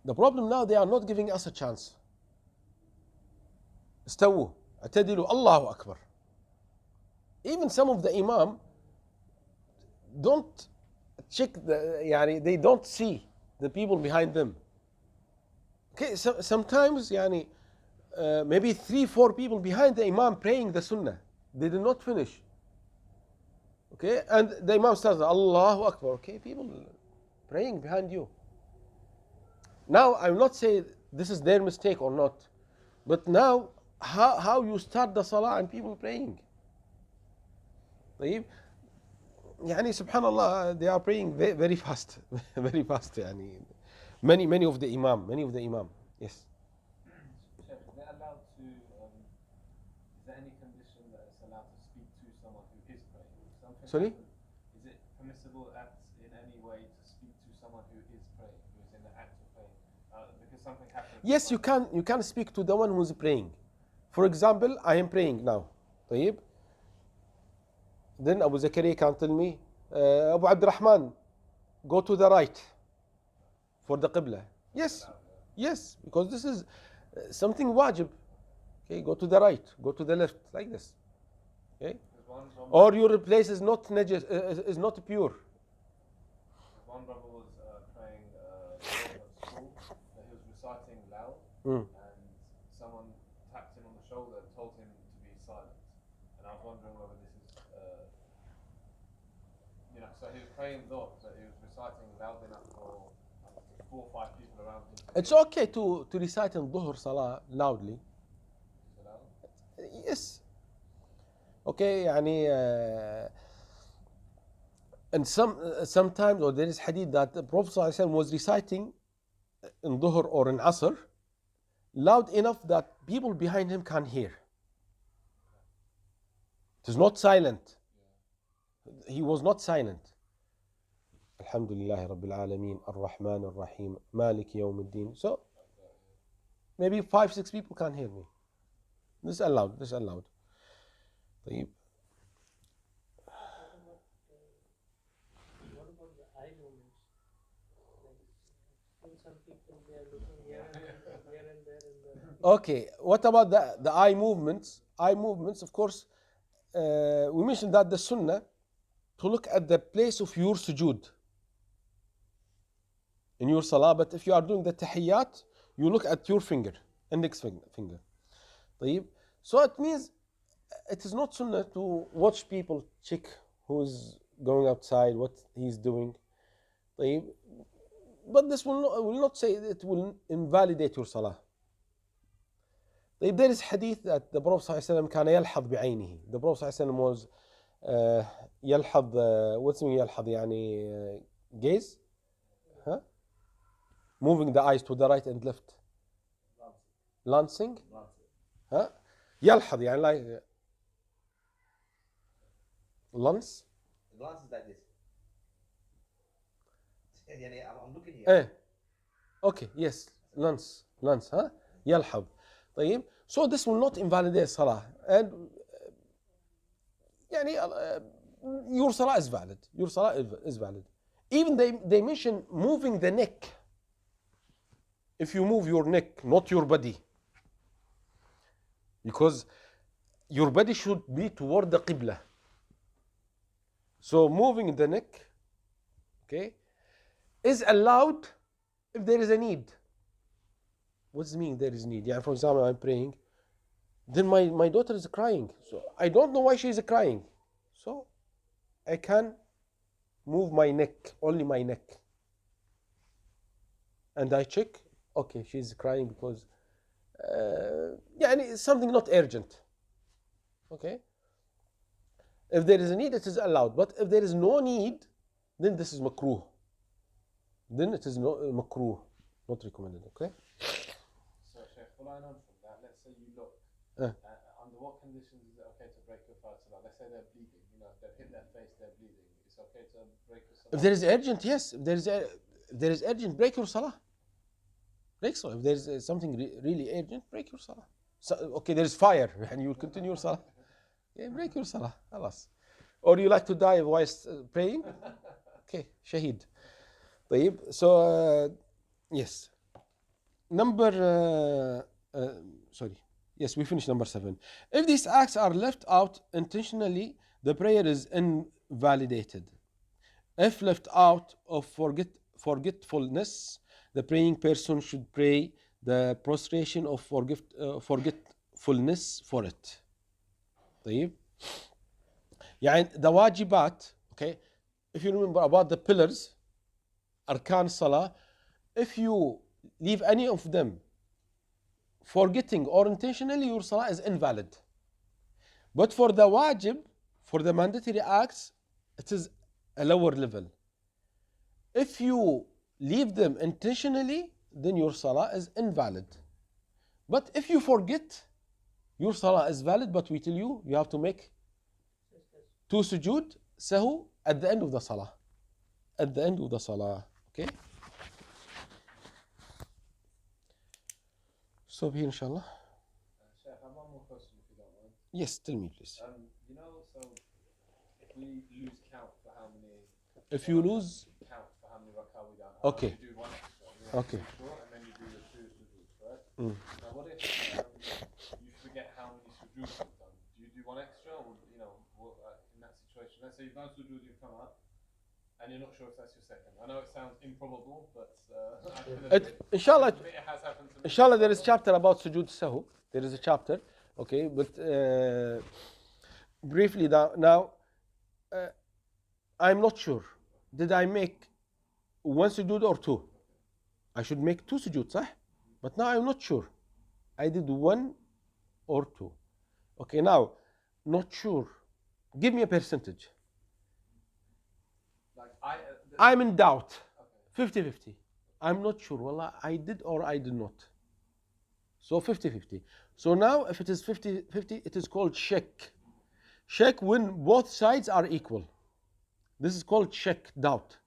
The problem now, they are not giving us a chance. استووا اعتدلوا الله أكبر. Even some of the imam don't check they don't see the people behind them. Okay, sometimes maybe 3-4 people behind the imam praying the sunnah, they did not finish. Okay, and the imam starts Allahu Akbar. Okay, people praying behind you. Now I will not say this is their mistake or not, but now how you start the salah and people praying. طيب subhanallah, they are praying very fast. Very fast. Many of the imam. Yes. Sheikh, is it allowed to, is there any condition that it's allowed to speak to someone who is praying? Sorry? Is it permissible in any way to speak to someone who is praying, who is in the act of praying? Because something happens. Yes, you can speak to the one who is praying. For example, I am praying now. طيب. Then Abu Zakaria can tell me, Abu Abdurrahman, go to the right for the Qibla. Yes, because this is something wajib. Okay, go to the right, go to the left, like this. Okay, or your place is not najis, is not pure. One one brother was praying at school, that he was reciting loud, Mm. and someone tapped him on the shoulder and told him to be silent. And I was wondering whether this is, so he was praying Dhuhr, but he was reciting loud enough for 4 or 5 people around him. It's okay to recite in Dhuhr Salah loudly. Is it loud? Yes. Okay, يعني and sometimes, or there is hadith that the Prophet ﷺ was reciting in Dhuhr or in Asr loud enough that people behind him can hear. It is not silent. He was not silent. Alhamdulillah Rabbil Alameen, Ar-Rahman Ar-Rahim, Malik Yawmiddin. So, maybe 5-6 people can hear me. This is allowed. طيب. What about the eye movements? Like, some people they are looking here and there and there. Okay, what about the eye movements? Eye movements, of course, we mentioned that the sunnah to look at the place of your sujood in your salah, but if you are doing the tahiyyat, you look at your finger, index finger. طيب. So it means it is not sunnah to watch people check who's going outside, what he's doing. طيب. But this will not say it will invalidate your salah. طيب, there is hadith that the Prophet ﷺ كان يلحظ بعينه. The Prophet ﷺ was يلحظ, what's mean يلحظ, يعني gaze, huh? Moving the eyes to the right and left. Lancing, huh? يلحظ يعني like lance. The glance is like this. I'm looking here. Okay, yes, lance, huh? يلحظ. طيب. So this will not invalidate salah, and يعني your salah is valid. Your salah is valid. Even they mention moving the neck. If you move your neck, not your body, because your body should be toward the qibla. So moving the neck, okay, is allowed if there is a need. What does it mean there is need? Yeah, for example, I'm praying, then my daughter is crying. So I don't know why she is crying. So I can move my neck, only my neck. And I check, okay, she's crying because it's something not urgent. Okay? If there is a need, it is allowed. But if there is no need, then this is makruh. Then it is makruh, not recommended. Okay? So, Sheikh, following on from that, let's say you look, under what conditions is it okay to break your fast salah? Let's say they're bleeding, they've hit their face, they're bleeding. It's okay to break your salah? If there is urgent, yes. If there is urgent, break your salah. Break salah. If there is something really urgent, break your salah. So, okay, there is fire, and you will continue your salah. Yeah, break your salah. Alas. Or you like to die whilst praying? Okay, shaheed. طيب. So, yes. Yes, we finished number 7. If these acts are left out intentionally, the prayer is invalidated. If left out of forgetfulness, the praying person should pray the prostration of forgetfulness for it. طيب. يعني the wajibat, okay, if you remember about the pillars, arkan salah, if you leave any of them forgetting or intentionally, your salah is invalid. But for the wajib, for the mandatory acts, it is a lower level. If you leave them intentionally, then your salah is invalid. But if you forget, your salah is valid, but we tell you, you have to make 2 sujood sahu at the end of the salah. At the end of the salah. Okay? Stop here, inshallah. Sheikh, I have one more question if you don't mind. Yes, tell me, please. So if we lose count for how many... If you lose... Count for how many rak'ah we done. Okay. You do one extra. Okay. Short, and then you do the 2 sujood, correct? Now what if you forget how many sujood you've done? Do you do one extra, or, in that situation? Let's say you've done sujood, you've come up, and you're not sure if that's your second. I know it sounds improbable, but Inshallah, it has happened to me. inshallah, there is a chapter about sujood sahu. There is a chapter, okay, but briefly now I'm not sure. Did I make one sujood or two? I should make two sujood, صح? But now I'm not sure. I did one or two. Okay, now, not sure. Give me a percentage. Like I'm in doubt. 50-50. I'm not sure. Wallah, I did or I did not. So 50-50. So now, if it is 50-50, it is called shak. Shak when both sides are equal. This is called shak, doubt.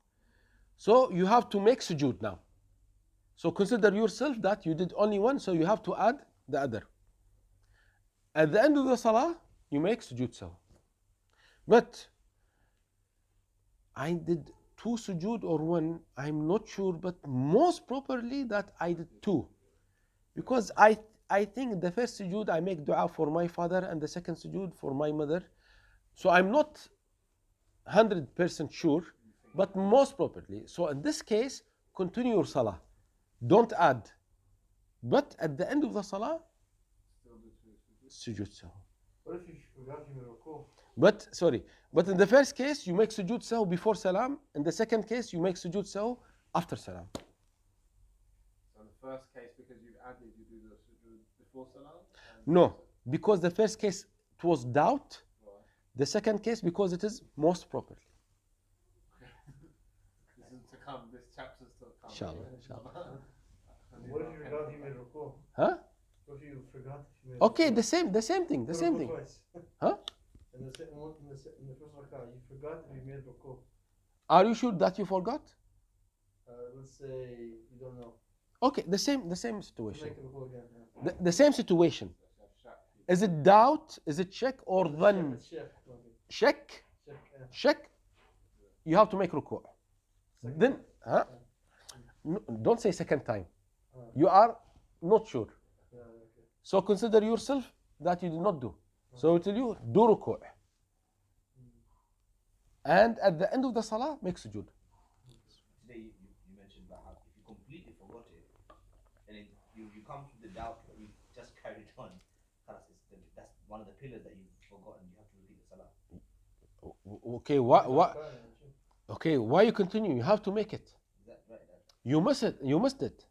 So you have to make sujood now. So consider yourself that you did only one, so you have to add the other. At the end of the salah, you make sujood sahu. But I did two sujood or one, I'm not sure, but most properly that I did two. Because I think the first sujood I make dua for my father and the second sujood for my mother. So I'm not 100% sure, but most properly. So in this case, continue your salah. Don't add. But at the end of the salah, sujood sahu. What if you forgot you made ruku? But in the first case, you make sujood sahu before salam. In the second case, you make sujood sahu after salam. So the first case, because you've added, you do the sujood before salam? No, because the first case it was doubt. Right. The second case because it is most properly. This is to come, this chapter's to come. Inshallah. What if you forgot you made ruku? Huh? What if you forgot you made Okay, ruku? the same thing. Twice. Huh? In the second one, in the first rakah, you forgot that you made ruku. Are you sure that you forgot? Let's say you don't know. Okay, the same situation. Make ruku again. Yeah. The same situation. Is it doubt? Is it shak or dhan? It's check. Shak? Shak? You have to make ruku'. Then, huh? No, don't say second time. You are not sure. Yeah, okay. So consider yourself that you did not do. So we tell you, do ruku'. And at the end of the salah, make sujood. Today you mentioned about how if you completely forgot it, and then you come to the doubt that you just carried on, that's one of the pillars that you've forgotten. You have to repeat the salah. Okay, okay, why you continue? You have to make it. Is that right? You missed it.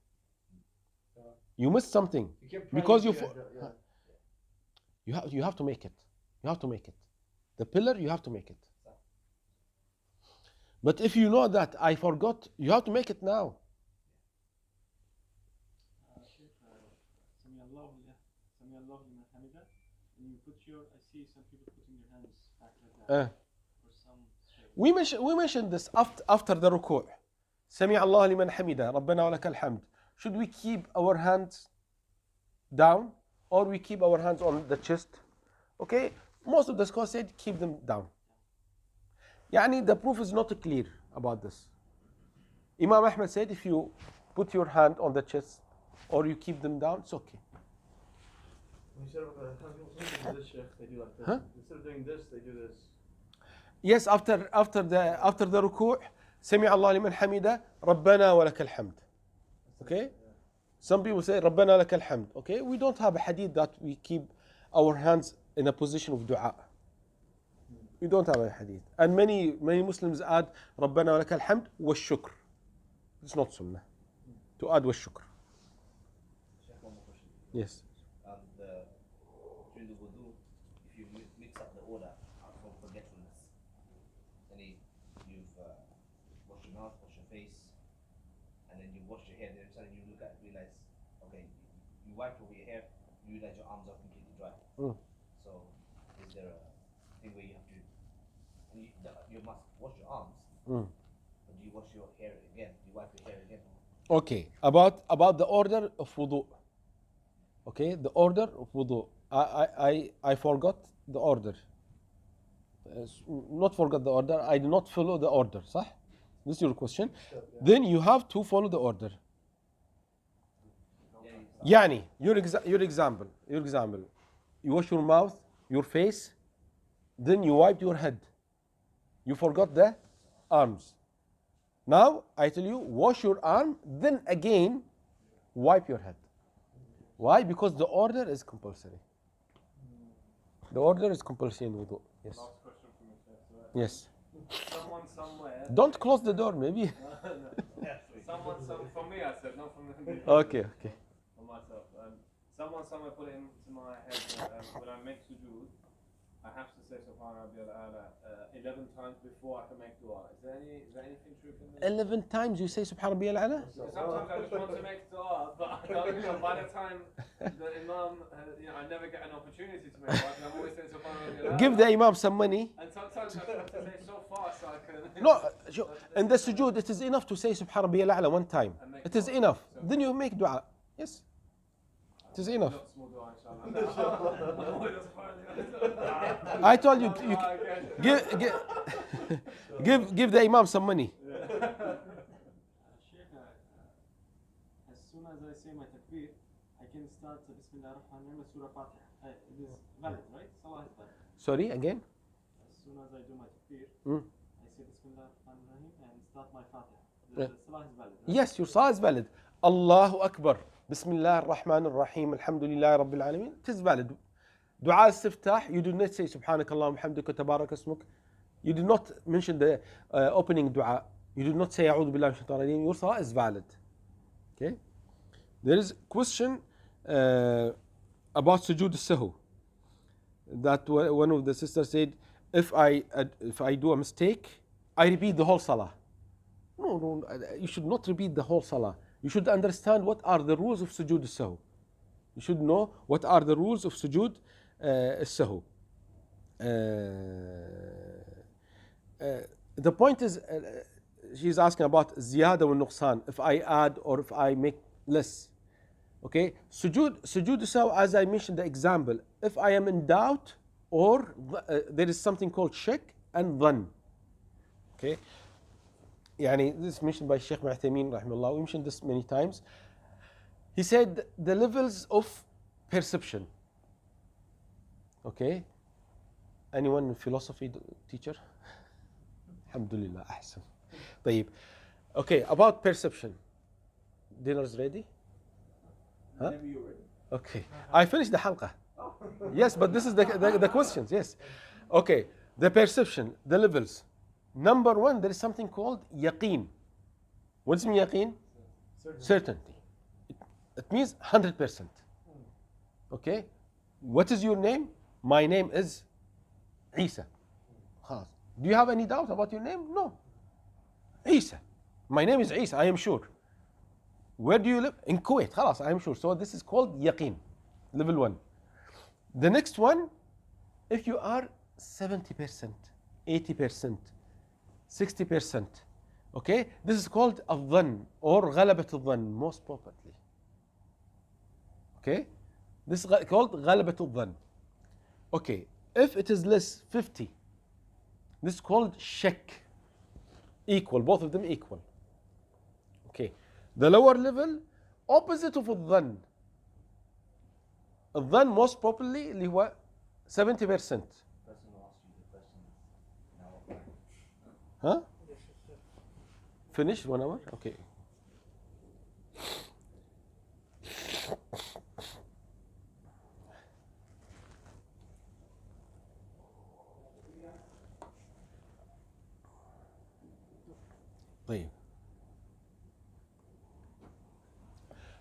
You missed something. You kept Because trying you to get that, yeah. You have to make it. You have to make it. The pillar, you have to make it. But if you know that I forgot, you have to make it now. Sami Allah liman hamida. And you put your, I see some people putting their hands back like that. Or some We mentioned this after the ruku'. Sami Allah liman hamida. Rabbana wa lakal hamd. Should we keep our hands down or we keep our hands on the chest? Okay, most of the scholars said keep them down. Yani the proof is not clear about this. Imam Ahmad said if you put your hand on the chest or you keep them down, it's okay. Instead of this, Sheikh, they do like this. Huh? Instead of doing this, they do this. Yes, after the ruku', Sami Allah liman hamida, Rabbana wa lakal hamd. Okay? Some people say Rabbana lakal hamd. Okay? We don't have a hadith that we keep our hands in a position of dua. We don't have a hadith. And many Muslims add Rabbana wa lakal hamd wa shukr. It's not sunnah to add wa shukr. One more question. Yes. During the wudu, if you mix up the order from forgetfulness, then you've washed your mouth, washed your face, and then you wash your hair, then suddenly you realize, okay, you wipe over your hair, you realize your arms are completely dry. So, is there a thing where you have to, you must wash your arms, but do you wash your hair again? Do you wipe your hair again? Okay. About the order of wudu. Okay, the order of wudu. I forgot the order. Not forgot the order. I did not follow the order. صح? This is your question. Then you have to follow the order. Yani, your example. You wash your mouth, your face, then you wipe your head. You forgot the arms. Now I tell you, wash your arm, then again wipe your head. Why? Because the order is compulsory. The order is compulsory in wudu. Yes. Last question from me, Sheikh. Yes. Someone somewhere. Don't close the door, maybe. Someone, from me, I said, not from the. Okay, okay. For myself. Someone somewhere put it into my head that when I make sujood, I have to say Subhana Rabbiyal A'la 11 times before I can make dua. Is there anything truth in this? 11 times you say Subhana Rabbiyal A'la? Sometimes I just want to make dua, but I don't, by the time the Imam, I never get an opportunity to make dua, I'm always saying Subhana Rabbiyal A'la. Give the Imam some money. And sometimes I have to say so fast I can. No, in the sujood it is enough to say Subhana Rabbiyal A'la one time. It is enough. Then you make dua. Yes. It is enough. Not small dua, inshallah. I told you, give the Imam some money. Sheikh, as soon as I say my takbir, I can start Bismillah ar-Rahman ar-Rahim, Surah Fatiha. It is valid, right? Salah is valid. Sorry, again? As soon as I do my takbir, Mm. I say Bismillah ar-Rahman ar-Rahim and start my Fatiha. The Salah is valid, right? Yes, your salah is valid. Allahu Akbar. Bismillah ar-Rahman ar-Rahim. Alhamdulillah Rabbil Alameen. It is valid. Dua al-Istiftah, you do not say Subhanakallahumma hamdika tabarak asmuk. You do not mention the opening dua. You do not say A'udhu billahi minash shaitanir rajeem. Your salah is valid. Okay? There is a question about sujood al-sahw. That one of the sisters said, if I do a mistake, I repeat the whole salah. No, you should not repeat the whole salah. You should understand what are the rules of sujood al-sahw. You should know what are the rules of sujood al-sahw. The point is, she's asking about ziyada wa nuqsan, if I add or if I make less. Okay, sujood al-sahw, as I mentioned the example, if I am in doubt or there is something called shak and dhann. Okay, يعني this is mentioned by Sheikh Mu'thaymeen rahimahullah. We mentioned this many times. He said the levels of perception. Okay, anyone in philosophy teacher? Alhamdulillah, ahsan. طيب. Okay, about perception. Dinner's ready? Huh? Whenever you're ready. Okay, I finished the halqa. Yes, but this is the questions. Yes. Okay, the perception, the levels. Number one, there is something called yaqeen. What does it mean yaqeen? Certainty. It means 100%. Okay. What is your name? My name is Isa. Do you have any doubt about your name? No. Isa. My name is Isa, I am sure. Where do you live? In Kuwait. خلاص, I am sure. So this is called yaqeen. Level 1. The next one, if you are 70%, 80%, 60%, okay, this is called al-dhann or غلبة الظن, most probably. Okay, this is called غلبة الظن. Okay, if it is less 50, this is called shak, equal, both of them equal. Okay, the lower level, opposite of al-dhann. Al-dhann most probably اللي هو 70%. Huh? Finished 1 hour? Okay.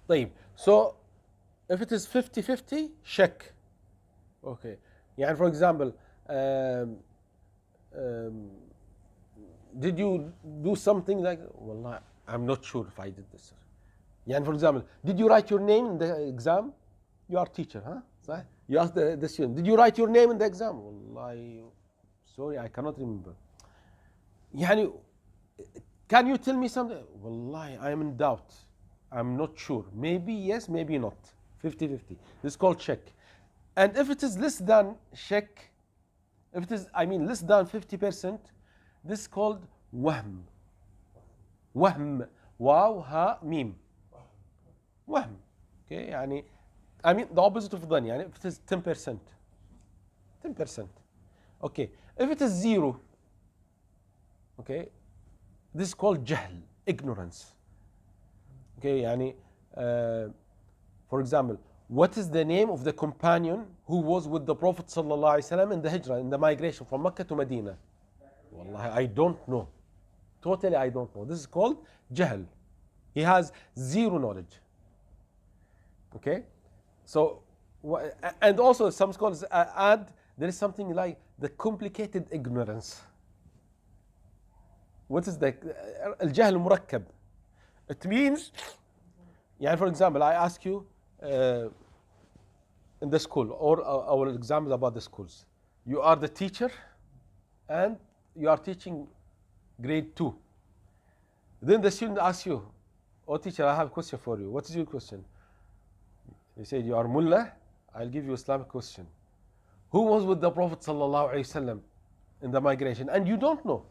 طيب. So if it is 50-50, shak. Okay. يعني for example, did you do something like, Wallah, I'm not sure if I did this. يعني for example, did you write your name in the exam? You are teacher, huh? صح? You ask the student, did you write your name in the exam? Wallah, sorry, I cannot remember. يعني, can you tell me something? Wallah, I am in doubt. I'm not sure. Maybe yes, maybe not. 50-50. This is called shak. And if it is less than shak, if it is, less than 50%, this is called wahm. Wahm. Waw, ha, mim. Wahm. Okay, يعني, the opposite of dhan. يعني, if it is 10%. 10%. Okay. If it is 0, okay, This is called jahl, ignorance. Okay, يعني, for example, what is the name of the companion who was with the Prophet ﷺ in the hijrah, in the migration from Mecca to Medina? Wallahi, I don't know. Totally, I don't know. This is called jahl. He has zero knowledge. Okay, so and also some scholars add there is something like the complicated ignorance. What is the الجهل المركب? It means, يعني, for example, I ask you in the school, or our examples about the schools. You are the teacher and you are teaching grade 2. Then the student asks you, oh teacher, I have a question for you. What is your question? You said, you are mullah, I'll give you Islamic question. Who was with the Prophet sallallahu alaihi wasallam in the migration? And you don't know.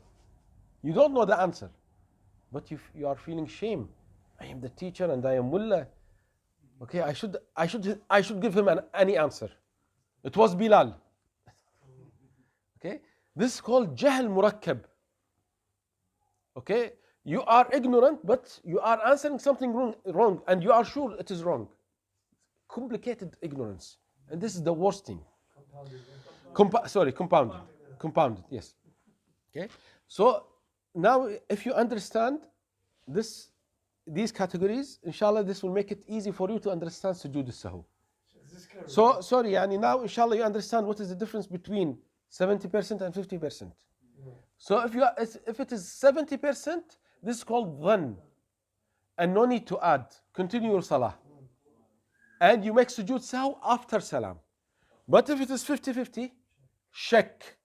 You don't know the answer. But you are feeling shame. I am the teacher and I am mullah. Okay, I should give him any answer. It was Bilal. Okay, this is called jahl murakkab. Okay, you are ignorant, but you are answering something wrong, and you are sure it is wrong. Complicated ignorance, and this is the worst thing. Compounded. Yes. Okay. So now, if you understand these categories, inshallah, this will make it easy for you to understand sujood al-sahw. So sorry, yani now, inshallah, you understand what is the difference between 70% and 50%. So if it is 70%, this is called dhann, and no need to add. Continue your salah. And you make sujood sahw after salam. But if it is 50-50, shak.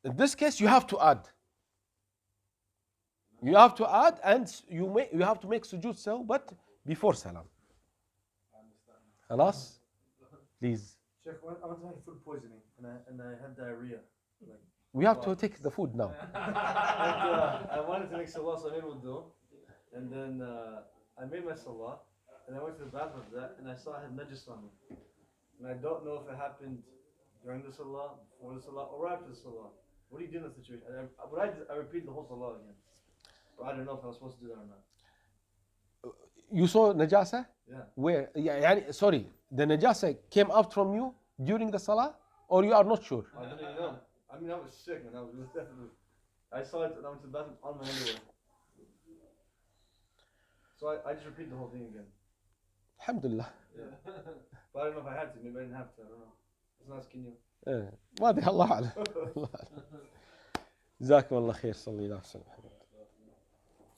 In this case, you have to add. You have to add, and you have to make sujood sahw, but before salam. Khalas? Please. Sheikh, I once had food poisoning and I had diarrhea. We have to take the food now. I wanted to make salah, so I made wudu. And then I made my salah, and I went to the bathroom for that, and I saw I had najis on me. And I don't know if it happened during the salah, before the salah, or after the salah. What do you do in that situation? I repeated the whole salah again. But I don't know if I was supposed to do that or not. You saw najasa? Yeah. Where? Yeah, sorry, the najasa came out from you during the salah, or you are not sure? I don't even know. I mean, I was sick, man. I saw it and I went to the bathroom on my underwear. So I just repeated the whole thing again. Alhamdulillah. Yeah. But I don't know if I had to. Maybe I didn't have to. I don't know. I was asking you. ما ادري الله اعلم. جزاكم الله خير. صلى الله عليه وسلم.